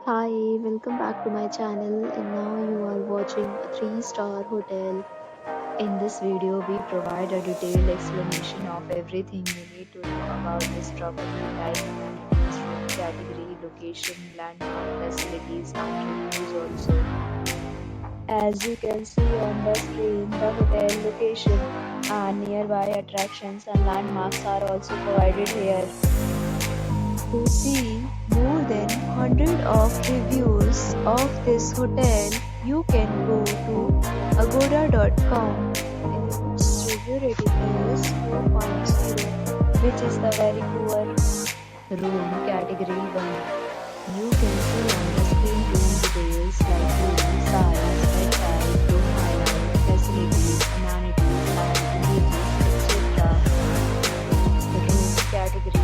Hi, welcome back to my channel, and now you are watching a 3-star hotel. In this video, we provide a detailed explanation of everything you need to know about this property, like amenities, room category, location, landmark, facilities, and reviews also. As you can see on the screen, the hotel location and nearby attractions and landmarks are also provided here. To see more than 100 of reviews of this hotel, you can go to agoda.com. Its review rating is 4.0, which is the very poor. Room category 1. You can see on the screen room details like room size, bed type, room highlight, facilities, amenities, and images, etc. Room category 2.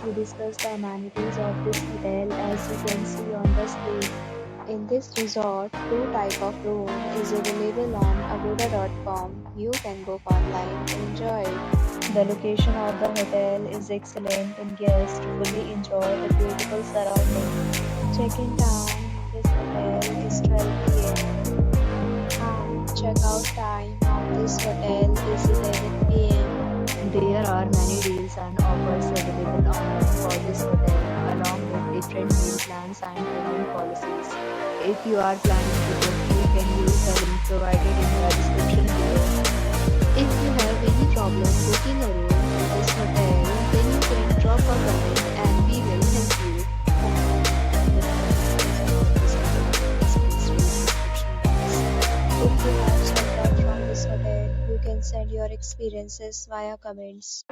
We discuss the amenities of this hotel as you can see on the screen. In this resort, two type of room is available on agoda.com. You can book online to enjoy it. The location of the hotel is excellent and guests fully enjoy the beautiful surroundings. Check-in time in this hotel is 12 p.m. and check-out time of this hotel is 11 p.m. There are many deals and offers available online for this hotel, along with different meal plans and payment policies. If you are planning to book, you can use the link provided in the description below. If you have any problem booking a room in this hotel, then you can drop a comment and we will help you. If you have checked out from this hotel, you can send your experiences via comments.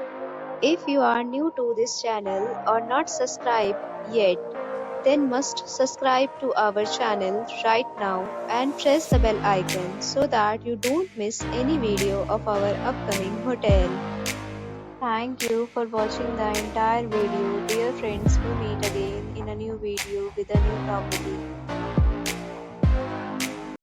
If you are new to this channel or not subscribed yet, then must subscribe to our channel right now and press the bell icon so that you don't miss any video of our upcoming hotel. Thank you for watching the entire video. Dear friends, we meet again in a new video with a new property.